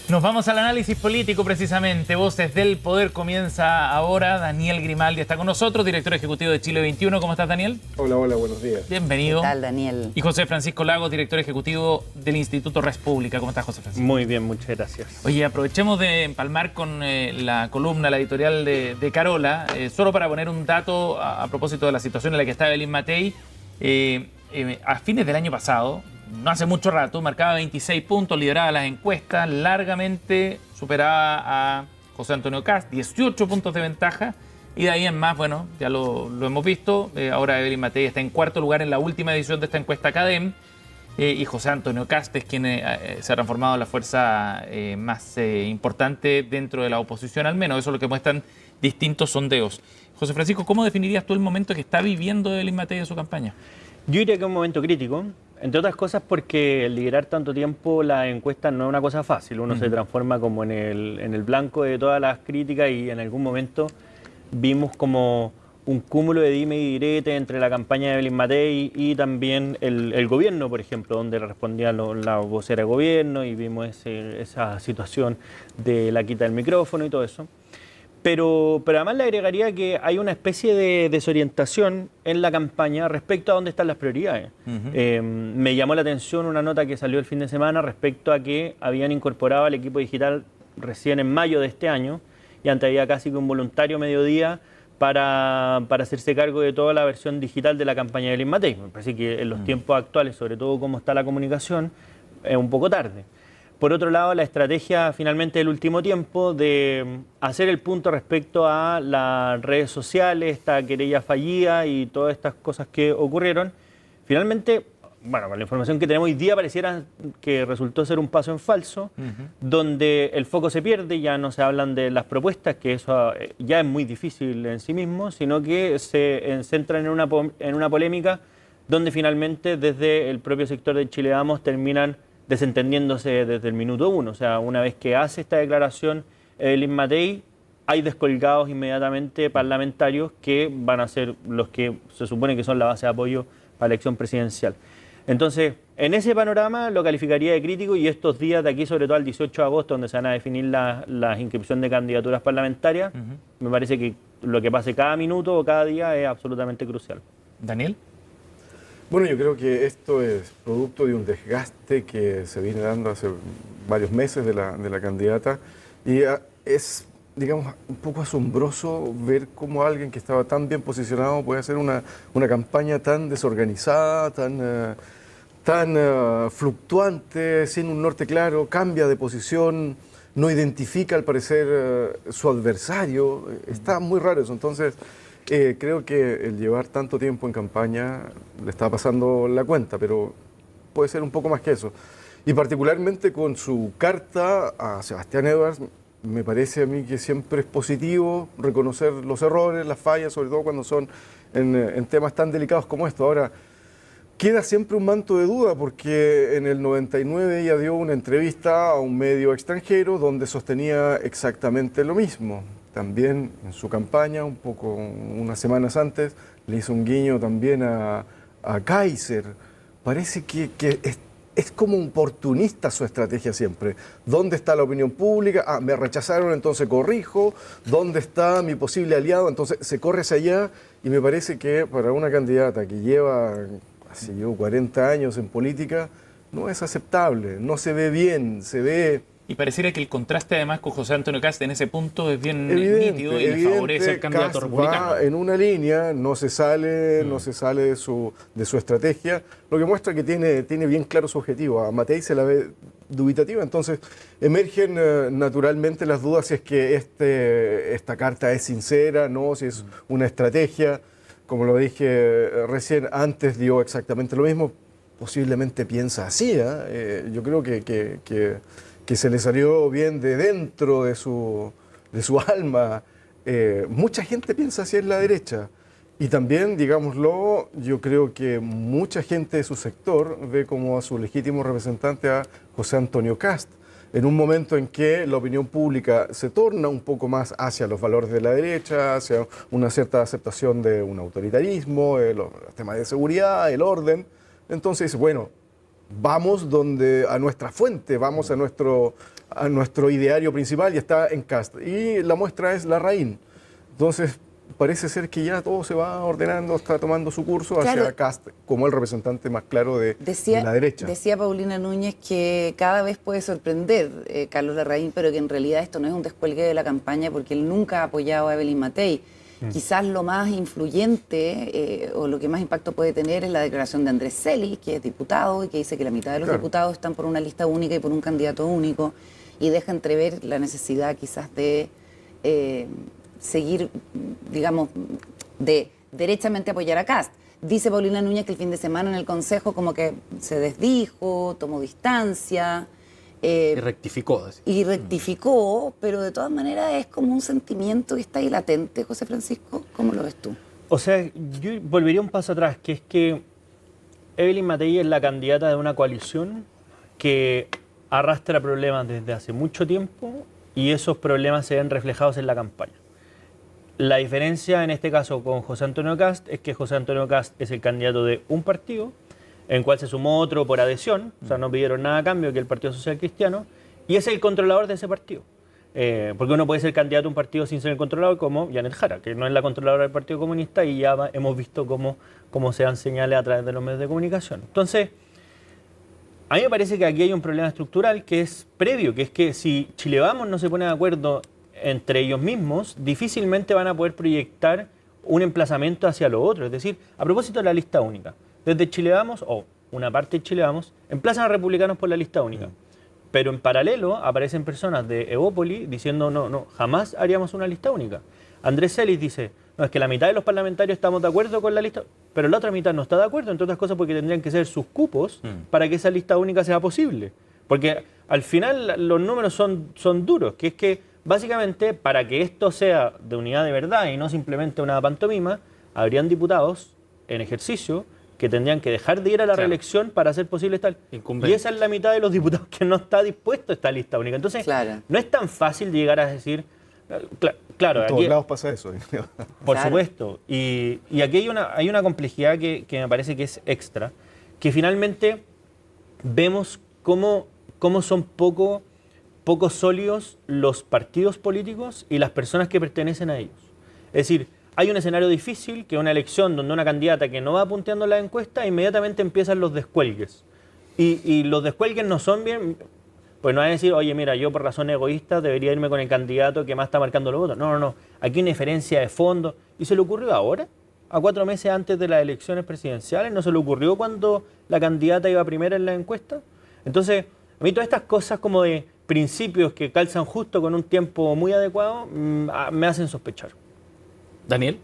Nos vamos al análisis político precisamente. Voces del Poder comienza ahora. Daniel Grimaldi está con nosotros, director ejecutivo de Chile 21. ¿Cómo estás, Daniel? Hola, buenos días. Bienvenido. ¿Qué tal, Daniel? Y José Francisco Lagos, director ejecutivo del Instituto Res Pública. ¿Cómo estás, José Francisco? Muy bien, muchas gracias. Oye, aprovechemos de empalmar con la columna, la editorial de Carola, solo para poner un dato a propósito de la situación en la que está Evelyn Matei. A fines del año pasado, no hace mucho rato, marcaba 26 puntos, lideraba las encuestas, largamente superaba a José Antonio Kast, 18 puntos de ventaja, y de ahí en más, bueno, ya lo hemos visto, ahora Evelyn Matei está en cuarto lugar en la última edición de esta encuesta CADEM, y José Antonio Kast es quien se ha transformado en la fuerza más importante dentro de la oposición, al menos eso es lo que muestran distintos sondeos. José Francisco, ¿cómo definirías tú el momento que está viviendo Evelyn Matei en su campaña? Yo diría que es un momento crítico, entre otras cosas porque el liderar tanto tiempo la encuesta no es una cosa fácil. Uno se transforma como en el blanco de todas las críticas y en algún momento vimos como un cúmulo de dime y direte entre la campaña de Evelyn Matei y también el gobierno, por ejemplo, donde respondía la vocera de gobierno y vimos esa situación de la quita del micrófono y todo eso. Pero además le agregaría que hay una especie de desorientación en la campaña respecto a dónde están las prioridades. Me llamó la atención una nota que salió el fin de semana respecto a que habían incorporado al equipo digital recién en mayo de este año y antes había casi que un voluntario mediodía para hacerse cargo de toda la versión digital de la campaña de Evelyn Matei. Me parece que en los tiempos actuales, sobre todo cómo está la comunicación, es un poco tarde. Por otro lado, la estrategia finalmente del último tiempo de hacer el punto respecto a las redes sociales, esta querella fallida y todas estas cosas que ocurrieron, finalmente, bueno, con la información que tenemos hoy día pareciera que resultó ser un paso en falso, donde el foco se pierde, ya no se hablan de las propuestas, que eso ya es muy difícil en sí mismo, sino que se centran en una polémica donde finalmente desde el propio sector de Chile Vamos terminan desentendiéndose desde el minuto uno. O sea, una vez que hace esta declaración Evelyn Matei, hay descolgados inmediatamente parlamentarios que van a ser los que se supone que son la base de apoyo para la elección presidencial. Entonces, en ese panorama lo calificaría de crítico y estos días de aquí, sobre todo al 18 de agosto, donde se van a definir las inscripciones de candidaturas parlamentarias, me parece que lo que pase cada minuto o cada día es absolutamente crucial. Daniel. Bueno, yo creo que esto es producto de un desgaste que se viene dando hace varios meses de la candidata y es, digamos, un poco asombroso ver cómo alguien que estaba tan bien posicionado puede hacer una campaña tan desorganizada, tan fluctuante, sin un norte claro, cambia de posición, no identifica al parecer su adversario. Está muy raro eso. Entonces, creo que el llevar tanto tiempo en campaña le está pasando la cuenta, pero puede ser un poco más que eso. Y particularmente con su carta a Sebastián Edwards, me parece a mí que siempre es positivo reconocer los errores, las fallas, sobre todo cuando son en temas tan delicados como esto. Ahora, queda siempre un manto de duda porque en el 99 ella dio una entrevista a un medio extranjero donde sostenía exactamente lo mismo. También en su campaña, un poco unas semanas antes, le hizo un guiño también a Kaiser. Parece que es como oportunista su estrategia siempre. ¿Dónde está la opinión pública? Ah, me rechazaron, entonces corrijo. ¿Dónde está mi posible aliado? Entonces se corre hacia allá y me parece que para una candidata que lleva, así yo, 40 años en política, no es aceptable, no se ve bien, se ve... Y pareciera que el contraste además con José Antonio Kast en ese punto es bien evidente, nítido y le favorece el candidato Kast republicano. va en una línea, no se sale de su estrategia, lo que muestra que tiene bien claro su objetivo. A Matei se la ve dubitativa, entonces emergen naturalmente las dudas si es que esta carta es sincera, no, si es una estrategia. Como lo dije recién, antes dio exactamente lo mismo, posiblemente piensa así. Yo creo que se le salió bien de dentro de su alma. Mucha gente piensa así en la derecha. Y también, digámoslo, yo creo que mucha gente de su sector ve como a su legítimo representante a José Antonio Kast. En un momento en que la opinión pública se torna un poco más hacia los valores de la derecha, hacia una cierta aceptación de un autoritarismo, los temas de seguridad, el orden. Entonces, bueno, vamos a nuestra fuente, vamos a nuestro a nuestro ideario principal y está en Kast. Y la muestra es Larraín. Entonces, parece ser que ya todo se va ordenando, está tomando su curso hacia Kast como el representante más claro de la derecha. Decía Paulina Núñez que cada vez puede sorprender Carlos Larraín, pero que en realidad esto no es un descuelgue de la campaña porque él nunca ha apoyado a Evelyn Matei. Quizás lo más influyente o lo que más impacto puede tener es la declaración de Andrés Celis, que es diputado y que dice que la mitad de los diputados están por una lista única y por un candidato único, y deja entrever la necesidad quizás de seguir, digamos, de derechamente apoyar a Kast. Dice Paulina Núñez que el fin de semana en el Consejo como que se desdijo, tomó distancia. Y rectificó. Así. Y rectificó, pero de todas maneras es como un sentimiento que está ahí latente, José Francisco. ¿Cómo lo ves tú? O sea, yo volvería un paso atrás, que es que Evelyn Matei es la candidata de una coalición que arrastra problemas desde hace mucho tiempo y esos problemas se ven reflejados en la campaña. La diferencia en este caso con José Antonio Kast es que José Antonio Kast es el candidato de un partido, en el cual se sumó otro por adhesión, o sea, no pidieron nada a cambio, que el Partido Social Cristiano, y es el controlador de ese partido. Porque uno puede ser candidato a un partido sin ser el controlador, como Janet Jara, que no es la controladora del Partido Comunista, y ya hemos visto cómo se dan señales a través de los medios de comunicación. Entonces, a mí me parece que aquí hay un problema estructural que es previo, que es que si Chile Vamos no se pone de acuerdo entre ellos mismos, difícilmente van a poder proyectar un emplazamiento hacia lo otro. Es decir, a propósito de la lista única, desde Chile Vamos, o una parte de Chile Vamos, emplazan a republicanos por la lista única. Pero en paralelo aparecen personas de Evópoli diciendo no, jamás haríamos una lista única. Andrés Celis dice, no, es que la mitad de los parlamentarios estamos de acuerdo con la lista, pero la otra mitad no está de acuerdo, entre otras cosas porque tendrían que ser sus cupos para que esa lista única sea posible. Porque al final los números son duros, que es que básicamente para que esto sea de unidad de verdad y no simplemente una pantomima, habrían diputados en ejercicio que tendrían que dejar de ir a la reelección para hacer posible tal. Y esa es la mitad de los diputados que no está dispuesto a esta lista única. Entonces, no es tan fácil llegar a decir... Claro, en todos lados pasa eso. Por supuesto. Y aquí hay una complejidad que me parece que es extra, que finalmente vemos cómo son poco sólidos los partidos políticos y las personas que pertenecen a ellos. Es decir, hay un escenario difícil, que es una elección donde una candidata que no va punteando la encuesta, inmediatamente empiezan los descuelgues. Y los descuelgues no son bien... Pues no va a decir, oye, mira, yo por razones egoístas debería irme con el candidato que más está marcando los votos. No. Aquí hay una diferencia de fondo. ¿Y se le ocurrió ahora? ¿A 4 meses antes de las elecciones presidenciales? ¿No se le ocurrió cuando la candidata iba primera en la encuesta? Entonces, a mí todas estas cosas como de principios que calzan justo con un tiempo muy adecuado me hacen sospechar. Daniel.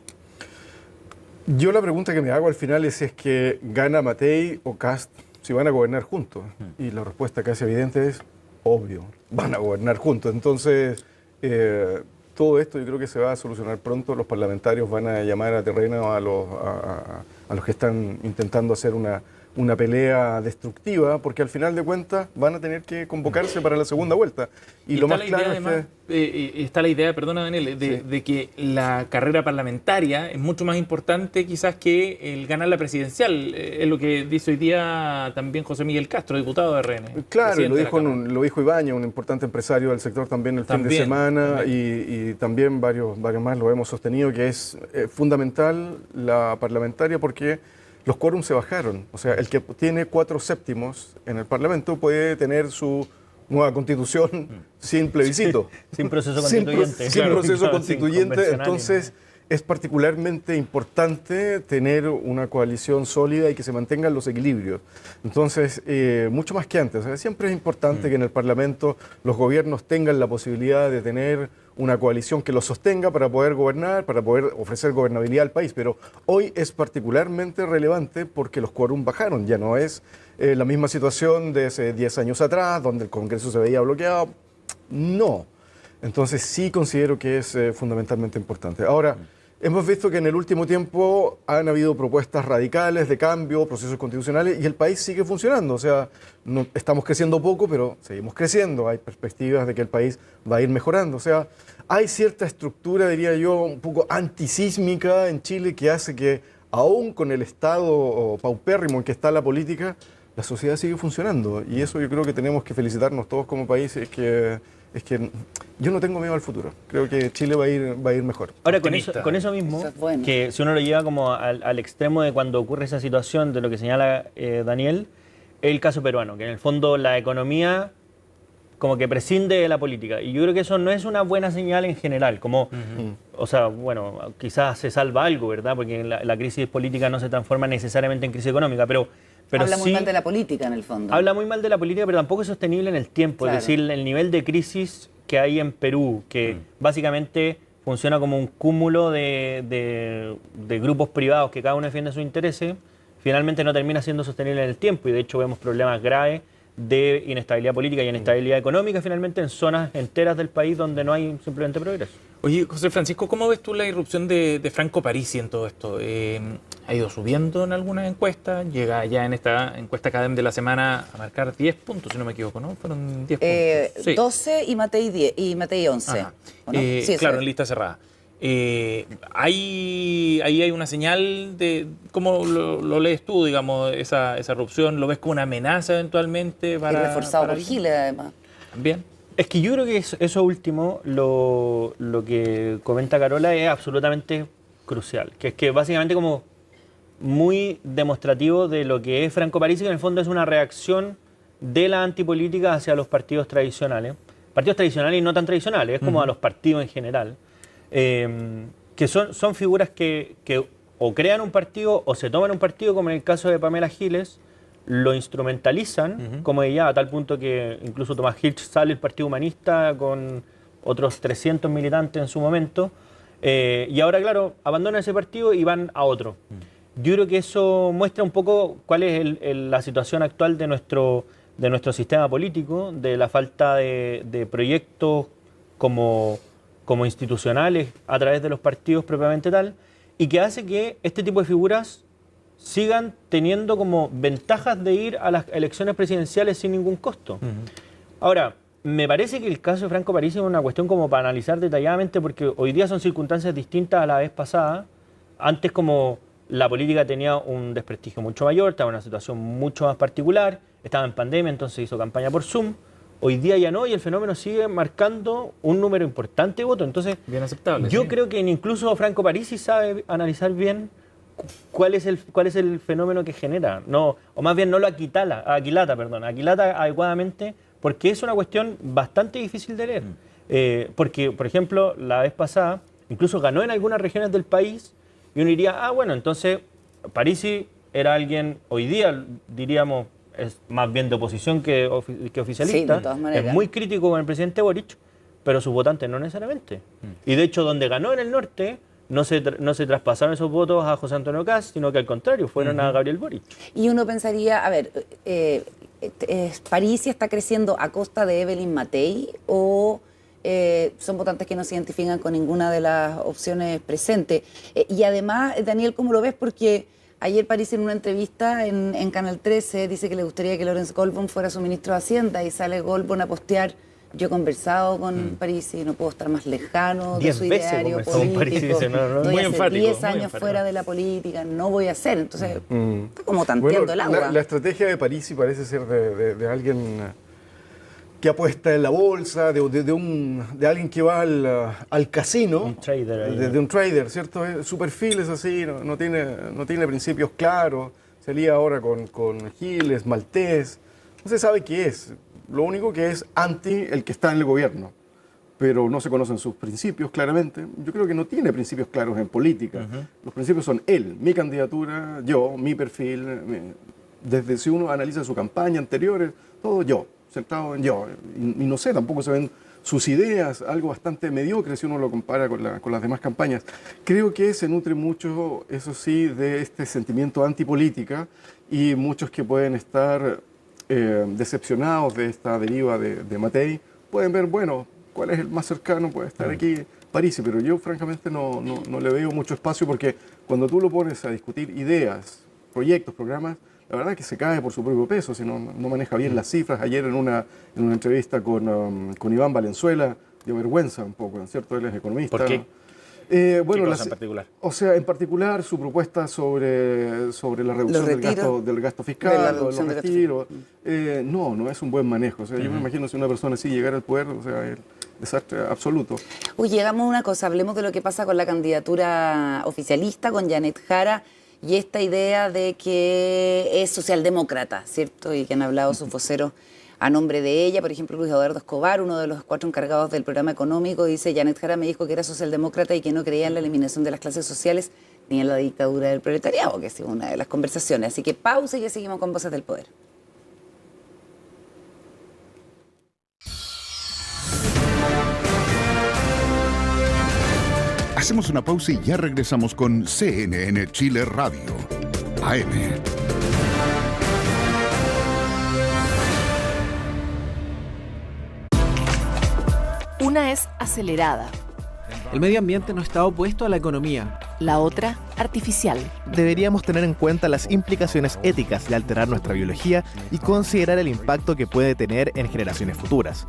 Yo la pregunta que me hago al final es que gana Matei o Kast si van a gobernar juntos. Y la respuesta casi evidente es obvio, van a gobernar juntos. Entonces, todo esto yo creo que se va a solucionar pronto. Los parlamentarios van a llamar a terreno a los que están intentando hacer una pelea destructiva, porque al final de cuentas van a tener que convocarse para la segunda vuelta. Y lo más claro es que... está la idea, perdona Daniel, de que la carrera parlamentaria es mucho más importante quizás que el ganar la presidencial. Es lo que dice hoy día también José Miguel Castro, diputado de RN. Claro, lo dijo Ibañez, un importante empresario del sector también el fin de semana, y también varios más lo hemos sostenido, que es fundamental la parlamentaria porque los quórums se bajaron. O sea, el que tiene 4/7 en el Parlamento puede tener su nueva constitución sin plebiscito. Sin proceso constituyente. Sin proceso constituyente. Entonces, es particularmente importante tener una coalición sólida y que se mantengan los equilibrios. Entonces, mucho más que antes. O sea, siempre es importante que en el Parlamento los gobiernos tengan la posibilidad de tener una coalición que los sostenga para poder gobernar, para poder ofrecer gobernabilidad al país. Pero hoy es particularmente relevante porque los quórum bajaron. Ya no es la misma situación de hace 10 años atrás, donde el Congreso se veía bloqueado. No. Entonces sí considero que es fundamentalmente importante. Ahora, hemos visto que en el último tiempo han habido propuestas radicales de cambio, procesos constitucionales, y el país sigue funcionando. O sea, no, estamos creciendo poco, pero seguimos creciendo. Hay perspectivas de que el país va a ir mejorando. O sea, hay cierta estructura, diría yo, un poco antisísmica en Chile que hace que, aún con el estado paupérrimo en que está la política, la sociedad sigue funcionando. Y eso yo creo que tenemos que felicitarnos todos como país, es que yo no tengo miedo al futuro. Creo que Chile va a ir mejor. Ahora, Optimista. con eso mismo, Eso es bueno. que si uno lo lleva como al extremo de cuando ocurre esa situación, de lo que señala Daniel, es el caso peruano, que en el fondo la economía como que prescinde de la política. Y yo creo que eso no es una buena señal en general, como, o sea, bueno, quizás se salva algo, ¿verdad? Porque la crisis política no se transforma necesariamente en crisis económica, pero Habla muy sí mal de la política, en el fondo. habla muy mal de la política, pero tampoco es sostenible en el tiempo. Claro. Es decir, el nivel de crisis que hay en Perú, que básicamente funciona como un cúmulo de grupos privados que cada uno defiende sus intereses, finalmente no termina siendo sostenible en el tiempo. Y de hecho vemos problemas graves de inestabilidad política y inestabilidad económica finalmente en zonas enteras del país donde no hay simplemente progreso. Oye, José Francisco, ¿cómo ves tú la irrupción de Franco Parisi en todo esto? ¿Ha ido subiendo en algunas encuestas? Llega ya en esta encuesta Cadem de la semana a marcar 10 puntos, si no me equivoco, ¿no? Fueron 10 puntos. Sí. 12 y Matei 10 y Matei 11. Ajá. ¿O no? Sí, eso claro, es. en lista cerrada. Ahí hay una señal de, ¿cómo lo lees tú, digamos, esa erupción? ¿Lo ves como una amenaza eventualmente Y para reforzado por alguien? Giles, además. También. Es que yo creo que eso último, lo que comenta Carola, es absolutamente crucial. Que es que básicamente como muy demostrativo de lo que es Franco Parisi, que en el fondo es una reacción de la antipolítica hacia los partidos tradicionales. Partidos tradicionales y no tan tradicionales, es como a los partidos en general. Que son figuras que o crean un partido o se toman un partido, como en el caso de Pamela Giles, lo instrumentalizan, como ella, a tal punto que incluso Tomás Hirsch sale del Partido Humanista con otros 300 militantes en su momento, y ahora, claro, abandonan ese partido y van a otro. Yo creo que eso muestra un poco cuál es la situación actual de nuestro sistema político, de la falta de proyectos como institucionales a través de los partidos propiamente tal, y que hace que este tipo de figuras sigan teniendo como ventajas de ir a las elecciones presidenciales sin ningún costo. Ahora, me parece que el caso de Franco Parisi es una cuestión como para analizar detalladamente, porque hoy día son circunstancias distintas a la vez pasada. Antes, como la política tenía un desprestigio mucho mayor, estaba en una situación mucho más particular, estaba en pandemia, entonces hizo campaña por Zoom. Hoy día ya no, y el fenómeno sigue marcando un número importante de votos. Entonces, Bien aceptable. yo sí. creo que incluso Franco Parisi sabe analizar bien cuál es el fenómeno que genera. No, o más bien no lo aquilata adecuadamente, porque es una cuestión bastante difícil de leer. Porque, por ejemplo, la vez pasada, incluso ganó en algunas regiones del país, y uno diría, bueno, entonces Parisi era alguien, hoy día diríamos, es más bien de oposición que oficialista, Sí, de todas maneras. es muy crítico con el presidente Boric, pero sus votantes no necesariamente. Y de hecho, donde ganó en el norte, no se traspasaron esos votos a José Antonio Kast, sino que al contrario, fueron a Gabriel Boric. Y uno pensaría, a ver, ¿Parisi está creciendo a costa de Evelyn Matei o son votantes que no se identifican con ninguna de las opciones presentes? Y además, Daniel, ¿cómo lo ves? Porque ayer Parisi en una entrevista en Canal 13 dice que le gustaría que Lawrence Goldborn fuera su ministro de Hacienda, y sale Goldborn a postear: yo he conversado con Parisi, no puedo estar más lejano de 10 su veces ideario conversó con Parisi, político. dice, no, Estoy muy hace enfático, 10 muy años enfático. fuera de la política, no voy a hacer. Entonces, está como Bueno, tanteando el agua. la estrategia de Parisi parece ser de alguien que apuesta en la bolsa, de alguien que va al casino, Un trader ahí, de un trader, ¿cierto? Su perfil es así, no tiene principios claros, se lía ahora con Giles, Maltés, no se sabe qué es, lo único que es anti el que está en el gobierno, pero no se conocen sus principios claramente. Yo creo que no tiene principios claros en política. Los principios son él, mi candidatura, yo, mi perfil, desde si uno analiza su campaña anteriores, todo yo, centrado en yo. Y no sé, tampoco se ven sus ideas, algo bastante mediocre si uno lo compara con las demás campañas. Creo que se nutre mucho, eso sí, de este sentimiento antipolítica, y muchos que pueden estar decepcionados de esta deriva de Matei pueden ver, bueno, cuál es el más cercano, puede estar aquí Parisi, pero yo francamente no le veo mucho espacio, porque cuando tú lo pones a discutir ideas, proyectos, programas, la verdad es que se cae por su propio peso, si no maneja bien las cifras. Ayer en una entrevista con Iván Valenzuela dio vergüenza un poco, ¿cierto? Él es economista. ¿Por qué? Bueno, cosa en particular? O sea, en particular su propuesta sobre la reducción del gasto fiscal, los retiros. No es un buen manejo. O sea, yo me imagino si una persona así llegara al poder, o sea, el desastre absoluto. Oye, hagamos una cosa, hablemos de lo que pasa con la candidatura oficialista, con Janet Jara, y esta idea de que es socialdemócrata, ¿cierto? Y que han hablado sus voceros a nombre de ella. Por ejemplo, Luis Eduardo Escobar, uno de los 4 encargados del programa económico, dice: Janet Jara me dijo que era socialdemócrata y que no creía en la eliminación de las clases sociales ni en la dictadura del proletariado, que es una de las conversaciones. Así que pausa y ya seguimos con Voces del Poder. Hacemos una pausa y ya regresamos con CNN Chile Radio, AM. Una es acelerada, El medio ambiente no está opuesto a la economía. la otra artificial. Deberíamos tener en cuenta las implicaciones éticas de alterar nuestra biología y considerar el impacto que puede tener en generaciones futuras.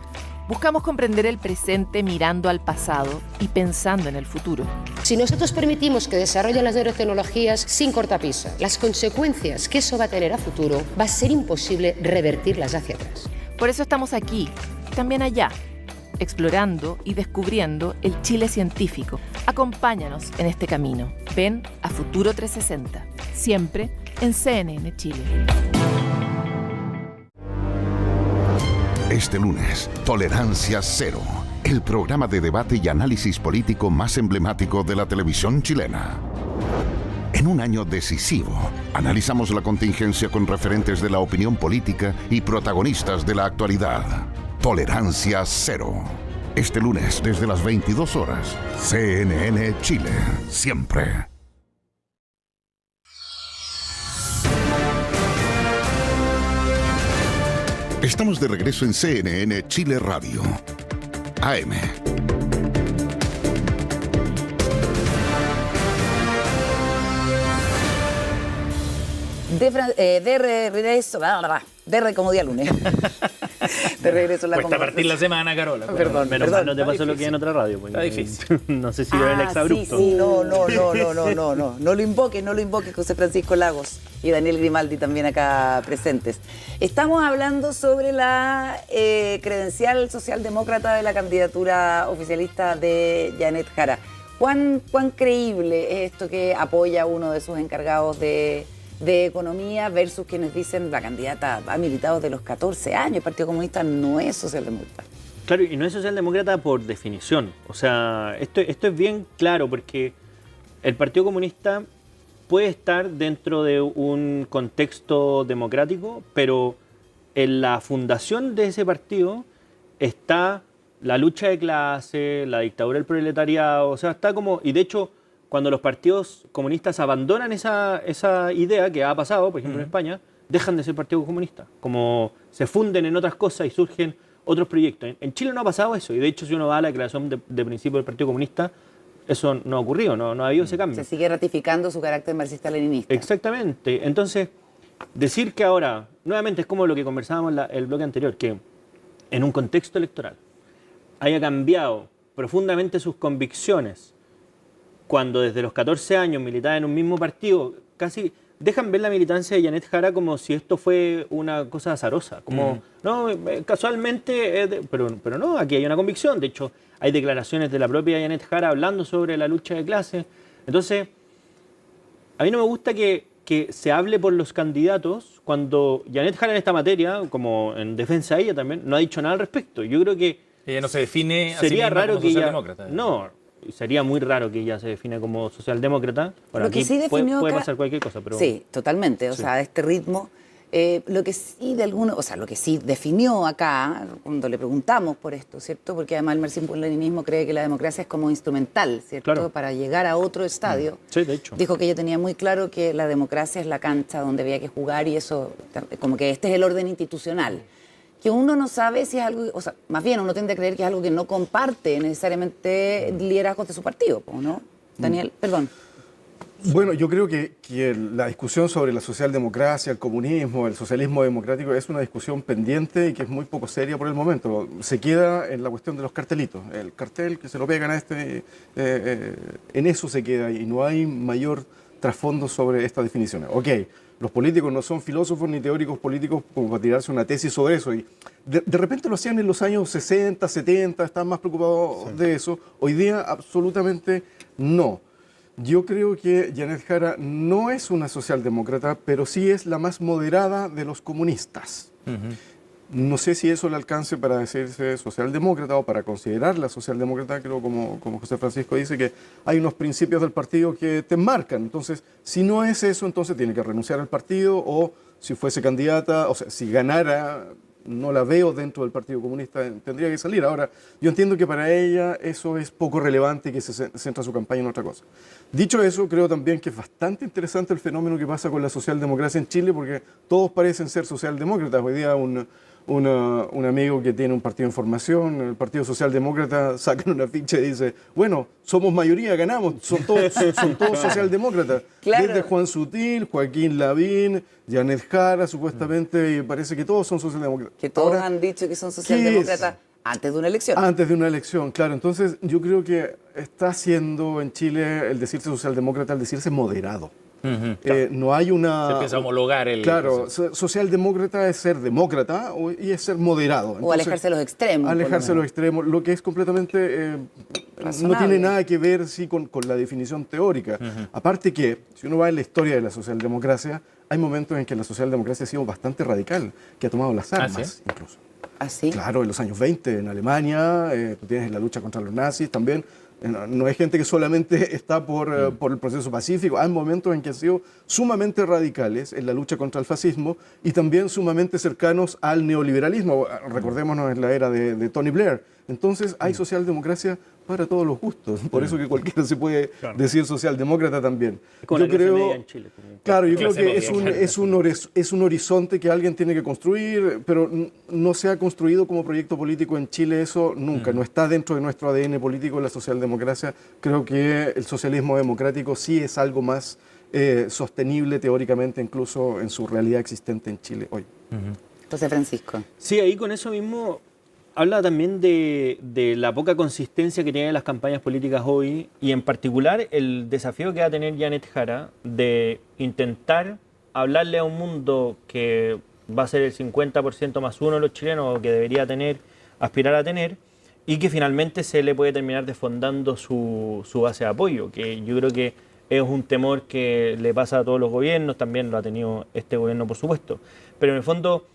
Buscamos comprender el presente mirando al pasado y pensando en el futuro. Si nosotros permitimos que desarrollen las neurotecnologías sin cortapisa, las consecuencias que eso va a tener a futuro, va a ser imposible revertirlas hacia atrás. Por eso estamos aquí, y también allá, explorando y descubriendo el Chile científico. Acompáñanos en este camino. Ven a Futuro 360, siempre en CNN Chile. Este lunes, Tolerancia Cero, el programa de debate y análisis político más emblemático de la televisión chilena. En un año decisivo, analizamos la contingencia con referentes de la opinión política y protagonistas de la actualidad. Tolerancia Cero. Este lunes, desde las 22 horas, CNN Chile, siempre. Estamos de regreso en CNN Chile Radio, AM. De como día lunes. De regreso a la Cuesta partir la semana, Carola. Perdón, Menos mal no te pasó lo que hay en otra radio. Está difícil. No sé si era el exabrupto. Sí, no. No lo invoque, José Francisco Lagos y Daniel Grimaldi también acá presentes. Estamos hablando sobre la credencial socialdemócrata de la candidatura oficialista de Janet Jara. ¿Cuán creíble es esto que apoya a uno de sus encargados de economía versus quienes dicen la candidata ha militado desde los 14 años, el Partido Comunista no es socialdemócrata? Claro, y no es socialdemócrata por definición. O sea, esto es bien claro porque el Partido Comunista puede estar dentro de un contexto democrático, pero en la fundación de ese partido está la lucha de clase, la dictadura del proletariado, o sea, está como... Y de hecho, cuando los partidos comunistas abandonan esa idea que ha pasado, por ejemplo en España, dejan de ser partido comunista, como se funden en otras cosas y surgen otros proyectos. En Chile no ha pasado eso, y de hecho si uno va a la declaración de principio del Partido Comunista, eso no ha ocurrido, no ha habido ese cambio. Se sigue ratificando su carácter marxista-leninista. Exactamente. Entonces, decir que ahora, nuevamente es como lo que conversábamos en el bloque anterior, que en un contexto electoral haya cambiado profundamente sus convicciones, cuando desde los 14 años militaba en un mismo partido, casi dejan ver la militancia de Janet Jara como si esto fue una cosa azarosa, como, no, casualmente, pero no, aquí hay una convicción. De hecho, hay declaraciones de la propia Janet Jara hablando sobre la lucha de clases. Entonces, a mí no me gusta que se hable por los candidatos cuando Janet Jara en esta materia, como en defensa de ella también, no ha dicho nada al respecto. Yo creo que Ella no se define a sería sí misma raro como que ella, socialdemócrata. no, sería muy raro que ella se define como socialdemócrata. Bueno, Lo que aquí sí definió puede acá- pasar cualquier cosa, pero Sí, totalmente. O sea, a este ritmo. Lo que sí definió acá, cuando le preguntamos por esto, ¿cierto? Porque además el marxismo-leninismo cree que la democracia es como instrumental, ¿cierto? Claro. Para llegar a otro estadio. sí, de hecho. Dijo que ella tenía muy claro que la democracia es la cancha donde había que jugar y eso, como que este es el orden institucional. Que uno no sabe si es algo, o sea, más bien uno tiende a creer que es algo que no comparte necesariamente liderazgos de su partido, ¿no? Daniel, perdón. Bueno, yo creo que la discusión sobre la socialdemocracia, el comunismo, el socialismo democrático es una discusión pendiente y que es muy poco seria por el momento. Se queda en la cuestión de los cartelitos. El cartel que se lo pegan a en eso se queda y no hay mayor trasfondo sobre estas definiciones. Ok, los políticos no son filósofos ni teóricos políticos como para tirarse una tesis sobre eso. Y de repente lo hacían en los años 60, 70, estaban más preocupados de eso. Hoy día absolutamente no. Yo creo que Janet Jara no es una socialdemócrata, pero sí es la más moderada de los comunistas. No sé si eso le alcance para decirse socialdemócrata o para considerarla socialdemócrata. Creo, como José Francisco dice, que hay unos principios del partido que te enmarcan. Entonces, si no es eso, entonces tiene que renunciar al partido, o si fuese candidata, o sea, si ganara, no la veo dentro del Partido Comunista, tendría que salir. Ahora, yo entiendo que para ella eso es poco relevante y que se centra su campaña en otra cosa. Dicho eso, creo también que es bastante interesante el fenómeno que pasa con la socialdemocracia en Chile, porque todos parecen ser socialdemócratas. Hoy día un amigo que tiene un partido en formación, el Partido Socialdemócrata, sacan una ficha y dice, bueno, somos mayoría, ganamos, son todos socialdemócratas. Claro. Desde Juan Sutil, Joaquín Lavín, Janet Jara, supuestamente, y parece que todos son socialdemócratas. Que todos Ahora, han dicho que son socialdemócratas antes de una elección. antes de una elección, claro. Entonces, yo creo que está haciendo en Chile el decirse socialdemócrata, el decirse moderado. No hay una... Se empieza a homologar el... Claro, socialdemócrata es ser demócrata y es ser moderado. O alejarse de los extremos. Alejarse de los extremos, lo que es completamente... no tiene nada que ver con la definición teórica. Aparte que, si uno va en la historia de la socialdemocracia, hay momentos en que la socialdemocracia ha sido bastante radical, que ha tomado las armas, incluso. ¿Ah, sí? Claro, en los años 20 en Alemania, tú tienes la lucha contra los nazis también. No es gente que solamente está por el proceso pacífico. Hay momentos en que han sido sumamente radicales en la lucha contra el fascismo y también sumamente cercanos al neoliberalismo. Recordémonos en la era de Tony Blair. Entonces hay socialdemocracia para todos los gustos. Por eso que cualquiera se puede decir socialdemócrata también. Yo creo, en Chile, claro, yo creo que es un horizonte que alguien tiene que construir, pero no se ha construido como proyecto político en Chile eso nunca. No está dentro de nuestro ADN político la socialdemocracia. Creo que el socialismo democrático sí es algo más sostenible teóricamente, incluso en su realidad existente en Chile hoy. José Francisco. Sí, ahí con eso mismo habla también de la poca consistencia que tienen las campañas políticas hoy y en particular el desafío que va a tener Janet Jara de intentar hablarle a un mundo que va a ser el 50% más uno de los chilenos o que debería aspirar a tener y que finalmente se le puede terminar desfondando su base de apoyo, que yo creo que es un temor que le pasa a todos los gobiernos, también lo ha tenido este gobierno por supuesto, pero en el fondo,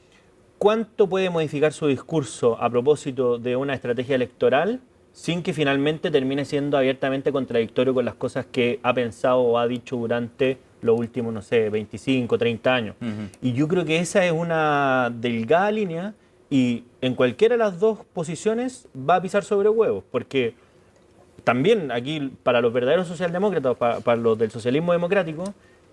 ¿cuánto puede modificar su discurso a propósito de una estrategia electoral sin que finalmente termine siendo abiertamente contradictorio con las cosas que ha pensado o ha dicho durante los últimos, no sé, 25, 30 años? Y yo creo que esa es una delgada línea y en cualquiera de las dos posiciones va a pisar sobre huevos, porque también aquí para los verdaderos socialdemócratas, para los del socialismo democrático,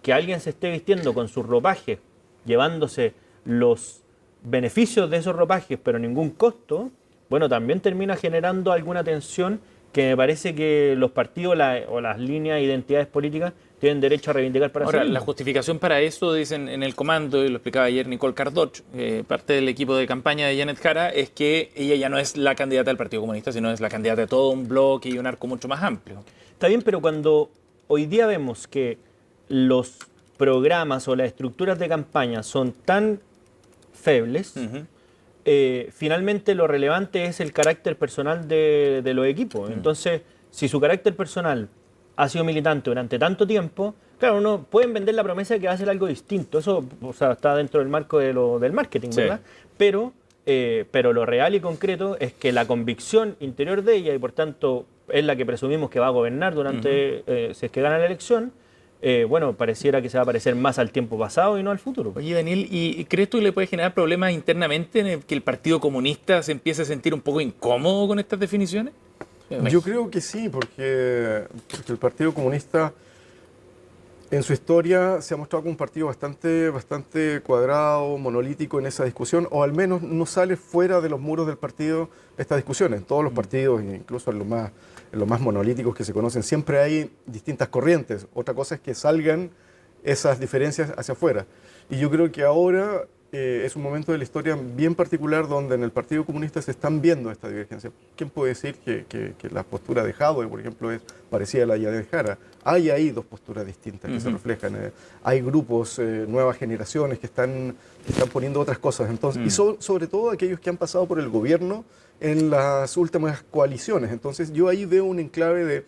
que alguien se esté vistiendo con sus ropajes, llevándose los beneficios de esos ropajes, pero ningún costo, bueno, también termina generando alguna tensión que me parece que los partidos o las líneas de identidades políticas tienen derecho a reivindicar para sí Ahora, mismos. la justificación para eso, dicen en el comando, y lo explicaba ayer Nicole Cardoch, parte del equipo de campaña de Janet Jara, es que ella ya no es la candidata del Partido Comunista, sino es la candidata de todo un bloque y un arco mucho más amplio. Está bien, pero cuando hoy día vemos que los programas o las estructuras de campaña son tan febles, finalmente lo relevante es el carácter personal de los equipos. Entonces, si su carácter personal ha sido militante durante tanto tiempo, claro, uno pueden vender la promesa de que va a hacer algo distinto. Eso, o sea, está dentro del marco del marketing, ¿verdad? Pero lo real y concreto es que la convicción interior de ella, y por tanto es la que presumimos que va a gobernar durante, si es que gana la elección, bueno, pareciera que se va a parecer más al tiempo pasado y no al futuro. Oye, Daniel, ¿y crees tú que le puede generar problemas internamente en el que el Partido Comunista se empiece a sentir un poco incómodo con estas definiciones? Yo creo que sí, porque el Partido Comunista en su historia se ha mostrado como un partido bastante cuadrado, monolítico en esa discusión, o al menos no sale fuera de los muros del partido esta discusión. En todos los partidos, incluso en los más monolíticos que se conocen, siempre hay distintas corrientes. Otra cosa es que salgan esas diferencias hacia afuera. Y yo creo que ahora es un momento de la historia bien particular donde en el Partido Comunista se están viendo esta divergencia. ¿Quién puede decir que la postura de Jadwe, por ejemplo, es parecida a la de Janet Jara? Hay ahí dos posturas distintas que se reflejan. Hay grupos, nuevas generaciones que están poniendo otras cosas. Entonces, y sobre todo aquellos que han pasado por el gobierno en las últimas coaliciones. Entonces yo ahí veo un enclave de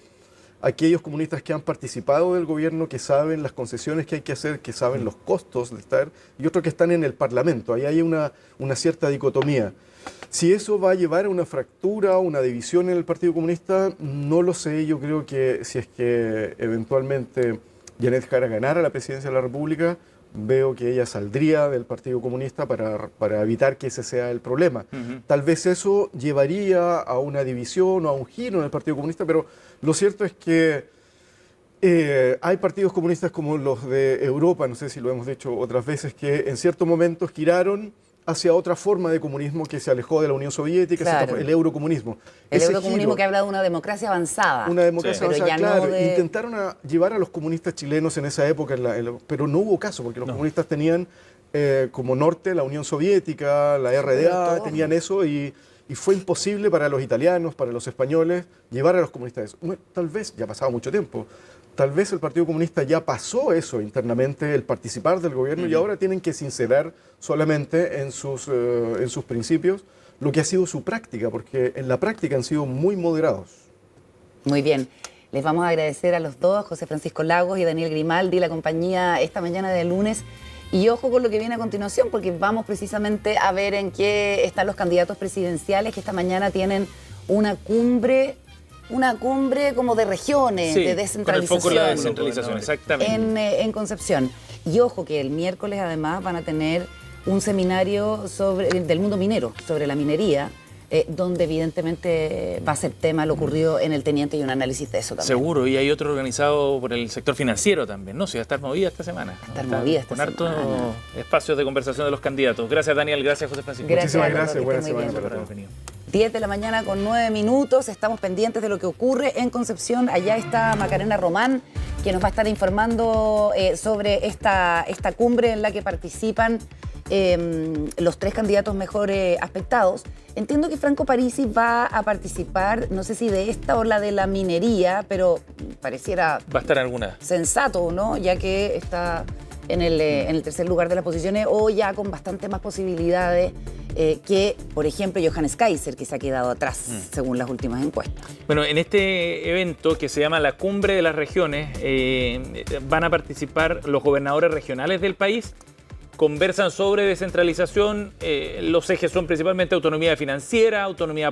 aquellos comunistas que han participado del gobierno, que saben las concesiones que hay que hacer, que saben los costos de estar, y otros que están en el Parlamento. Ahí hay una cierta dicotomía. Si eso va a llevar a una fractura, una división en el Partido Comunista, no lo sé. Yo creo que si es que eventualmente Janet Jara ganara la presidencia de la República, veo que ella saldría del Partido Comunista para evitar que ese sea el problema. Tal vez eso llevaría a una división o a un giro en el Partido Comunista, pero lo cierto es que hay partidos comunistas como los de Europa, no sé si lo hemos dicho otras veces, que en ciertos momentos giraron hacia otra forma de comunismo que se alejó de la Unión Soviética, Claro. el eurocomunismo. El Ese eurocomunismo giro, que habla de una democracia avanzada. una democracia Pero avanzada, ya no claro. de- Intentaron llevar a los comunistas chilenos en esa época, pero no hubo caso, porque los comunistas tenían como norte la Unión Soviética, la RDA, todo. tenían eso, y fue imposible para los italianos, para los españoles, llevar a los comunistas a eso. Bueno, tal vez, ya ha pasado mucho tiempo, tal vez el Partido Comunista ya pasó eso internamente, el participar del gobierno, y ahora tienen que sincerar solamente en sus principios lo que ha sido su práctica, porque en la práctica han sido muy moderados. Muy bien. Les vamos a agradecer a los dos, José Francisco Lagos y Daniel Grimaldi, la compañía esta mañana de lunes. Y ojo con lo que viene a continuación, porque vamos precisamente a ver en qué están los candidatos presidenciales que esta mañana tienen una cumbre como de regiones, Sí, de con el descentralización. foco en la descentralización, exactamente. En Concepción. Y ojo que el miércoles además van a tener un seminario del mundo minero, sobre la minería, donde evidentemente va a ser tema lo ocurrido en el Teniente y un análisis de eso también. Seguro, y hay otro organizado por el sector financiero también, ¿no? Sí, va a estar movida esta semana. estar movida esta con hartos semana. espacios de conversación de los candidatos. Gracias, Daniel. Gracias, José Francisco. Gracias, Muchísimas Álvaro, gracias, que buena esté muy semana bien. para Por todos. haber venido. 10 de la mañana con 9 minutos, estamos pendientes de lo que ocurre en Concepción. Allá está Macarena Román, que nos va a estar informando sobre esta cumbre en la que participan los tres candidatos mejor aspectados. Entiendo que Franco Parisi va a participar, no sé si de esta o la de la minería, pero pareciera Va a estar en alguna. sensato, ¿no? Ya que está en el tercer lugar de las posiciones o ya con bastante más posibilidades que, por ejemplo, Johannes Kaiser, que se ha quedado atrás según las últimas encuestas. Bueno, en este evento que se llama la Cumbre de las Regiones, van a participar los gobernadores regionales del país. Conversan sobre descentralización. Los ejes son principalmente autonomía financiera, autonomía